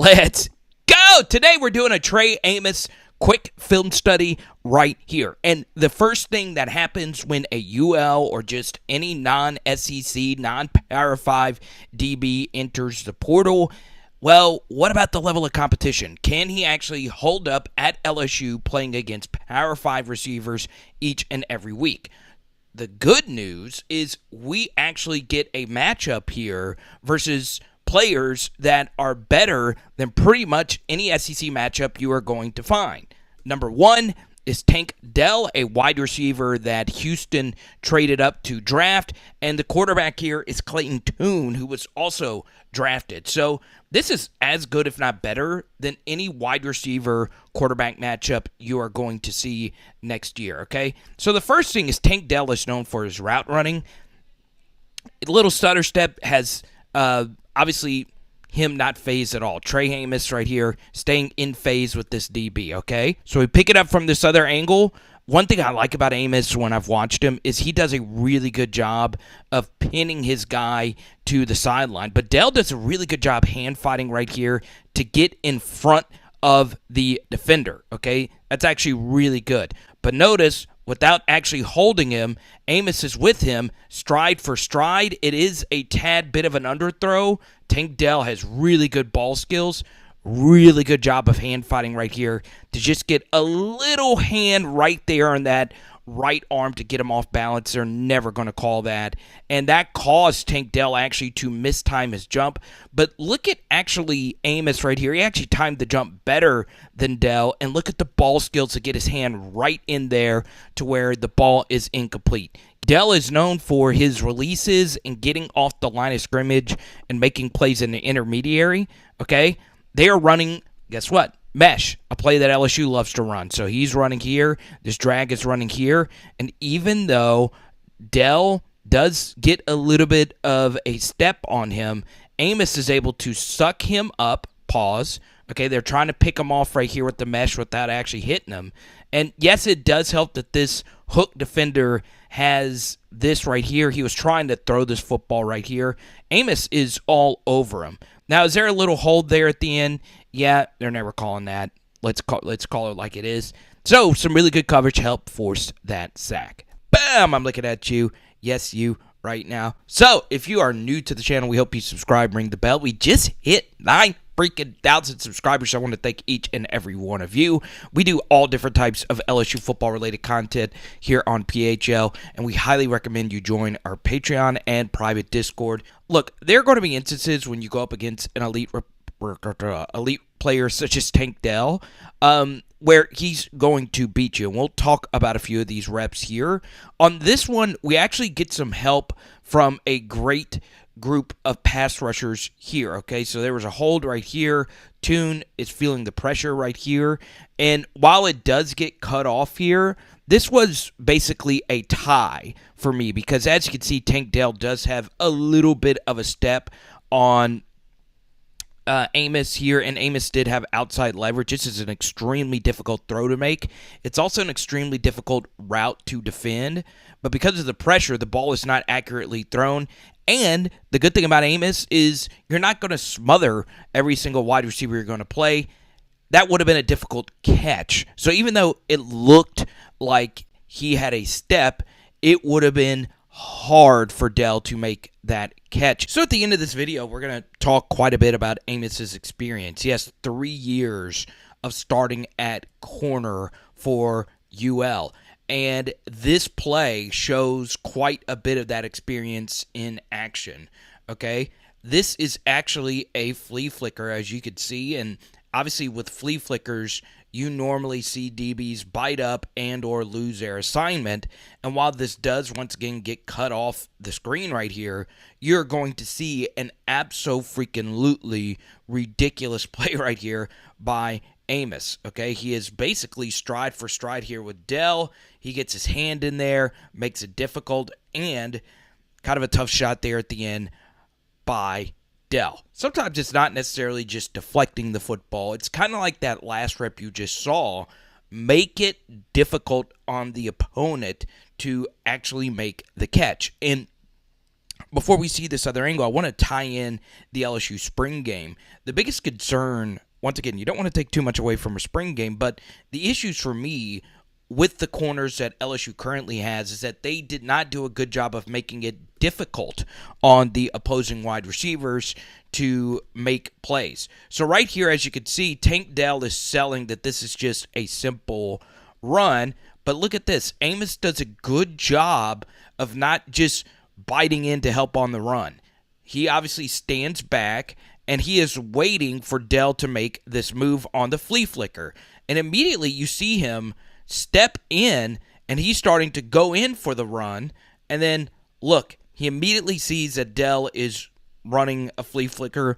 Let's go! Today we're doing a Trey Amos quick film study right here. And the first thing that happens when a UL or just any non-SEC, non-Power 5 DB enters the portal, well, what about the level of competition? Can he actually hold up at LSU playing against Power 5 receivers each and every week? The good news is we actually get a matchup here versus players that are better than pretty much any SEC matchup you are going to find. Number one is Dell, a wide receiver that Houston traded up to draft, and the quarterback here is Clayton, who was also drafted. So this is as good, if not better, than any wide receiver quarterback matchup you are going to see next year, okay? So the first thing is Dell is known for his route running. A little stutter step has obviously him not phased at all. Trey Amos right here staying in phase with this DB, okay? So we pick it up from this other angle. One thing I like about Amos when I've watched him is he does a really good job of pinning his guy to the sideline. But Dell does a really good job hand fighting right here to get in front of the defender, okay? That's actually really good. But notice, without actually holding him, Amos is with him, stride for stride. It is a tad bit of an underthrow. Dell has really good ball skills, really good job of hand fighting right here to just get a little hand right there on that right arm to get him off balance. They're never going to call that. And that caused Dell actually to mistime his jump. But look at actually Amos right here. He actually timed the jump better than Dell. And look at the ball skills to get his hand right in there to where the ball is incomplete. Dell is known for his releases and getting off the line of scrimmage and making plays in the intermediary. Okay? They are running, guess what? Mesh, a play that LSU loves to run. So he's running here. This drag is running here. And even though Dell does get a little bit of a step on him, Amos is able to suck him up, pause. Okay, they're trying to pick him off right here with the mesh without actually hitting him. And yes, it does help that this hook defender has this right here. He was trying to throw this football right here. Amos is all over him. Now, is there a little hold there at the end? Yeah, they're never calling that. Let's call it like it is. So, some really good coverage helped force that sack. Bam! I'm looking at you. Yes, you right now. So, if you are new to the channel, we hope you subscribe, ring the bell. We just hit 9,000 subscribers. So I want to thank each and every one of you. We do all different types of LSU football related content here on PHL, and we highly recommend you join our Patreon and private Discord. Look, there are going to be instances when you go up against an elite player such as Dell, where he's going to beat you. And we'll talk about a few of these reps here. On this one, we actually get some help from a great group of pass rushers here, okay? So there was a hold right here. Tune is feeling the pressure right here. And while it does get cut off here, this was basically a tie for me because as you can see, Dell does have a little bit of a step on Amos here, and Amos did have outside leverage. This is an extremely difficult throw to make. It's also an extremely difficult route to defend, but because of the pressure, the ball is not accurately thrown. And the good thing about Amos is you're not going to smother every single wide receiver you're going to play. That would have been a difficult catch. So even though it looked like he had a step, it would have been hard for Dell to make that catch. So at the end of this video, we're going to talk quite a bit about Amos's experience. He has 3 years of starting at corner for UL. And this play shows quite a bit of that experience in action, okay? This is actually a flea flicker, as you could see. And obviously with flea flickers, you normally see DBs bite up and or lose their assignment. And while this does once again get cut off the screen right here, you're going to see an abso-freaking-lutely ridiculous play right here by Amos, okay? He is basically stride for stride here with Dell. He gets his hand in there, makes it difficult, and kind of a tough shot there at the end by Dell. Sometimes it's not necessarily just deflecting the football. It's kind of like that last rep you just saw. Make it difficult on the opponent to actually make the catch. And before we see this other angle, I want to tie in the LSU spring game. The biggest concern, once again, you don't want to take too much away from a spring game, but the issues for me with the corners that LSU currently has is that they did not do a good job of making it difficult on the opposing wide receivers to make plays. So right here, as you can see, Tank Dell is selling that this is just a simple run, but look at this. Amos does a good job of not just biting in to help on the run. He obviously stands back, and he is waiting for Dell to make this move on the flea flicker. And immediately you see him step in, and he's starting to go in for the run. And then, look, he immediately sees that Dell is running a flea flicker,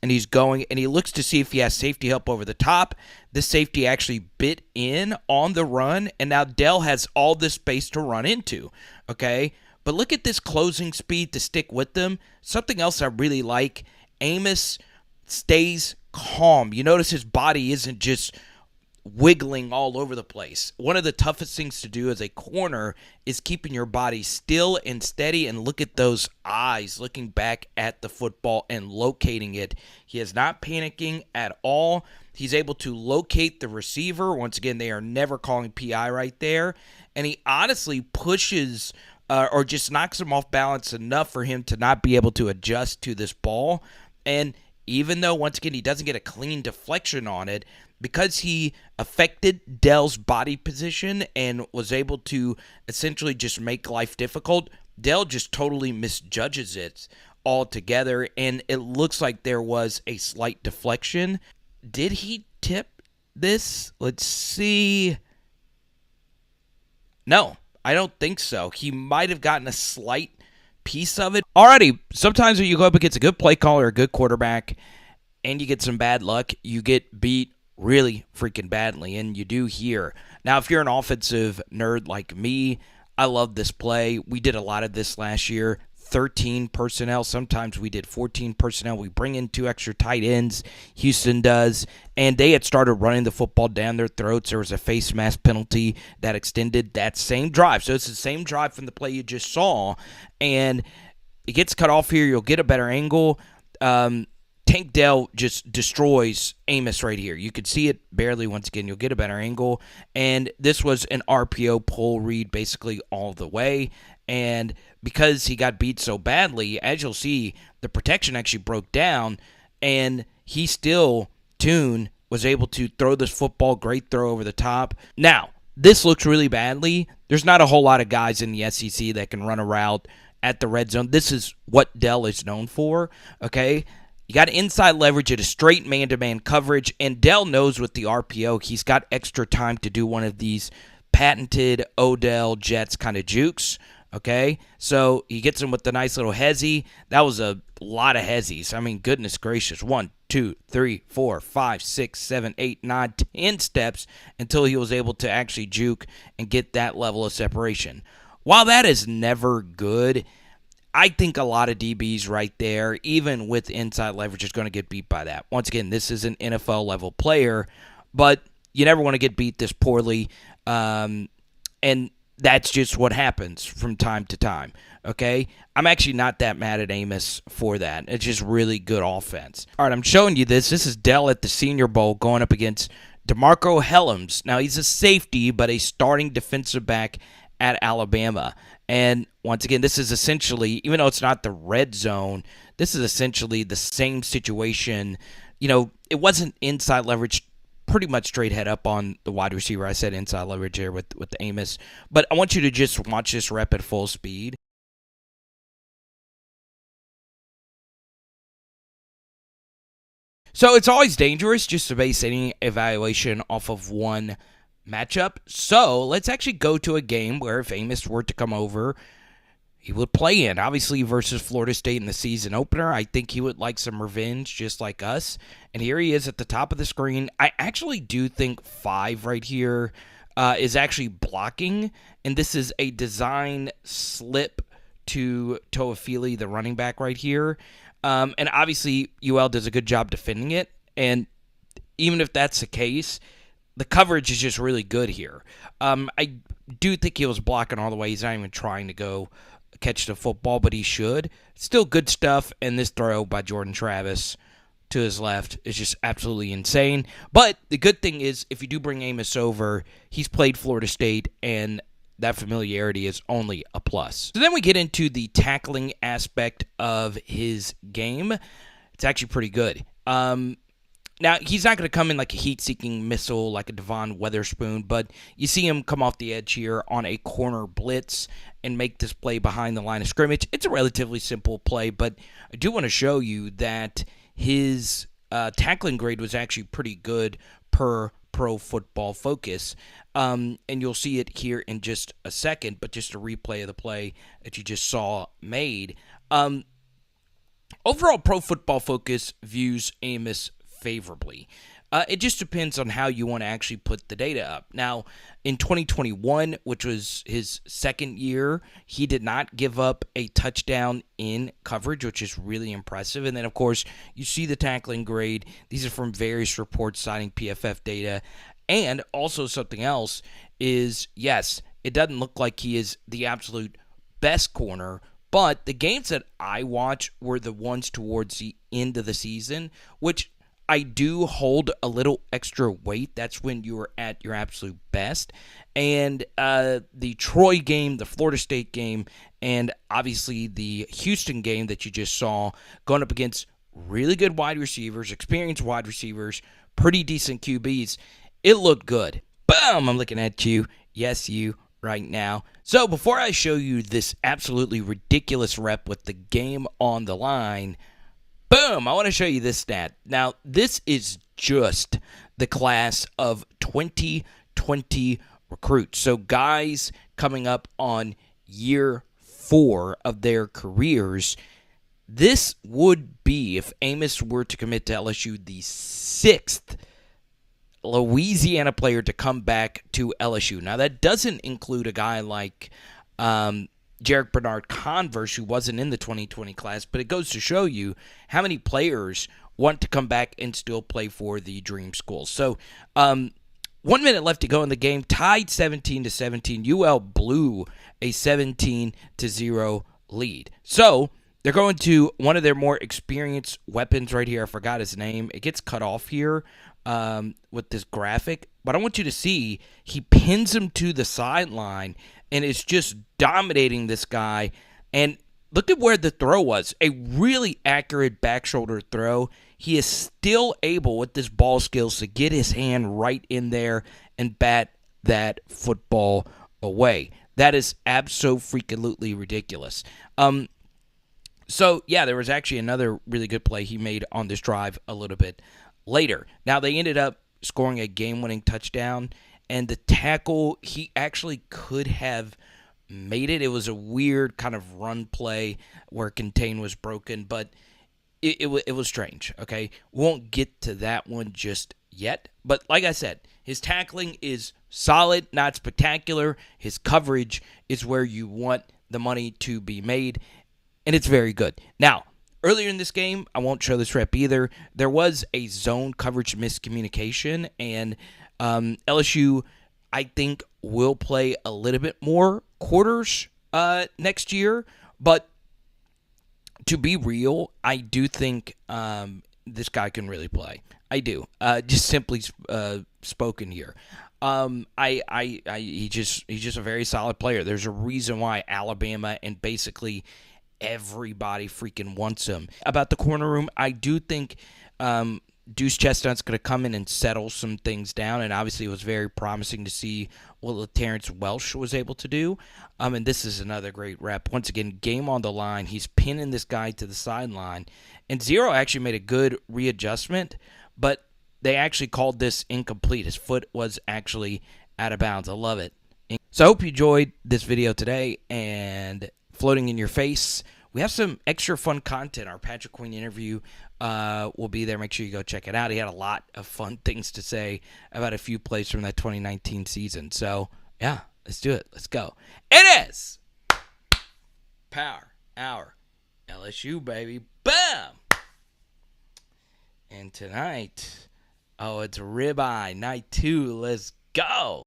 and he's going, and he looks to see if he has safety help over the top. This safety actually bit in on the run, and now Dell has all this space to run into, okay? But look at this closing speed to stick with them. Something else I really like, Amos stays calm. You notice his body isn't just wiggling all over the place. One of the toughest things to do as a corner is keeping your body still and steady, and look at those eyes looking back at the football and locating it. He is not panicking at all. He's able to locate the receiver. Once again, they are never calling PI right there. And he honestly pushes or just knocks him off balance enough for him to not be able to adjust to this ball. And even though, once again, he doesn't get a clean deflection on it, because he affected Dell's body position and was able to essentially just make life difficult, Dell just totally misjudges it altogether, and it looks like there was a slight deflection. Did he tip this? Let's see. No, I don't think so. He might have gotten a slight piece of it. Alrighty, sometimes when you go up against a good play caller, a good quarterback, and you get some bad luck, you get beat really freaking badly, and you do here. Now, if you're an offensive nerd like me, I love this play. We did a lot of this last year. 13 personnel. Sometimes we did 14 personnel. We bring in 2 extra tight ends. Houston does. And they had started running the football down their throats. There was a face mask penalty that extended that same drive. So it's the same drive from the play you just saw. And it gets cut off here. You'll get a better angle. Tank Dell just destroys Amos right here. You could see it barely. Once again, you'll get a better angle. And this was an RPO pull read basically all the way. And because he got beat so badly, as you'll see, the protection actually broke down. And he still, Toon, was able to throw this football. Great throw over the top. Now, this looks really badly. There's not a whole lot of guys in the SEC that can run a route at the red zone. This is what Dell is known for, okay? You got inside leverage at a straight man-to-man coverage, and Dell knows with the RPO, he's got extra time to do one of these patented Odell Jets kind of jukes, okay? So he gets him with the nice little hezzy. That was a lot of hezzies. I mean, goodness gracious. 1, 2, 3, 4, 5, 6, 7, 8, 9, 10 steps until he was able to actually juke and get that level of separation. While that is never good, I think a lot of DBs right there, even with inside leverage, is going to get beat by that. Once again, this is an NFL-level player, but you never want to get beat this poorly, and that's just what happens from time to time, okay? I'm actually not that mad at Amos for that. It's just really good offense. All right, I'm showing you this. This is Dell at the Senior Bowl going up against DeMarco Helms. Now, he's a safety, but a starting defensive back at Alabama. And once again, this is essentially, even though it's not the red zone, this is essentially the same situation. You know, it wasn't inside leverage, pretty much straight head up on the wide receiver. I said inside leverage here with the Amos. But I want you to just watch this rep at full speed. So it's always dangerous just to base any evaluation off of one matchup. So let's actually go to a game where if Amos were to come over, he would play in. Obviously versus Florida State in the season opener, I think he would like some revenge just like us. And here he is at the top of the screen. I actually do think 5 right here is actually blocking. And this is a design slip to Toafili, the running back right here. And obviously UL does a good job defending it. And even if that's the case, the coverage is just really good here. I do think he was blocking all the way. He's not even trying to go catch the football, but he should. Still good stuff, and this throw by Jordan Travis to his left is just absolutely insane. But the good thing is, if you do bring Amos over, he's played Florida State, and that familiarity is only a plus. So then we get into the tackling aspect of his game. It's actually pretty good. Now, he's not going to come in like a heat-seeking missile like a Devon Witherspoon, but you see him come off the edge here on a corner blitz and make this play behind the line of scrimmage. It's a relatively simple play, but I do want to show you that his tackling grade was actually pretty good per Pro Football Focus. And you'll see it here in just a second, but just a replay of the play that you just saw made. Overall, Pro Football Focus views Amos favorably. It just depends on how you want to actually put the data up. Now, in 2021, which was his second year, he did not give up a touchdown in coverage, which is really impressive. And then, of course, you see the tackling grade. These are from various reports citing PFF data. And also something else is, yes, it doesn't look like he is the absolute best corner, but the games that I watch were the ones towards the end of the season, which I do hold a little extra weight. That's when you are at your absolute best. And the Troy game, the Florida State game, and obviously the Houston game that you just saw, going up against really good wide receivers, experienced wide receivers, pretty decent QBs, it looked good. Boom! I'm looking at you. Yes, you right now. So before I show you this absolutely ridiculous rep with the game on the line, boom, I want to show you this stat. Now, this is just the class of 2020 recruits. So guys coming up on year 4 of their careers. This would be, if Amos were to commit to LSU, the 6th Louisiana player to come back to LSU. Now, that doesn't include a guy like Jarek Bernard Converse, who wasn't in the 2020 class, but it goes to show you how many players want to come back and still play for the Dream School. So, 1 minute left to go in the game, tied 17-17. UL blew a 17-0 lead. So, they're going to one of their more experienced weapons right here. I forgot his name. It gets cut off here with this graphic, but I want you to see he pins him to the sideline and is just dominating this guy. And look at where the throw was. A really accurate back shoulder throw. He is still able, with this ball skills, to get his hand right in there and bat that football away. That is abso-freaking-lutely ridiculous. So, yeah, there was actually another really good play he made on this drive a little bit later. Now, they ended up scoring a game-winning touchdown, and the tackle, he actually could have made it. It was a weird kind of run play where contain was broken, but it was strange, okay? Won't get to that one just yet. But like I said, his tackling is solid, not spectacular. His coverage is where you want the money to be made, and it's very good. Now, earlier in this game, I won't show this rep either, there was a zone coverage miscommunication, and LSU, I think, will play a little bit more quarters next year, but to be real, I do think this guy can really play. I do. Just simply spoken here. He's just a very solid player. There's a reason why Alabama and basically everybody freaking wants him. About the corner room, I do think Deuce Chestnut's going to come in and settle some things down, and obviously it was very promising to see what Terrence Welsh was able to do. And this is another great rep. Once again, game on the line. He's pinning this guy to the sideline, and Zero actually made a good readjustment, but they actually called this incomplete. His foot was actually out of bounds. I love it. So I hope you enjoyed this video today, and floating in your face, we have some extra fun content. Our Patrick Queen interview will be there. Make sure you go check it out. He had a lot of fun things to say about a few plays from that 2019 season. So, yeah, let's do it. Let's go. It is Power Hour LSU, baby. Bam! And tonight, it's ribeye night 2. Let's go.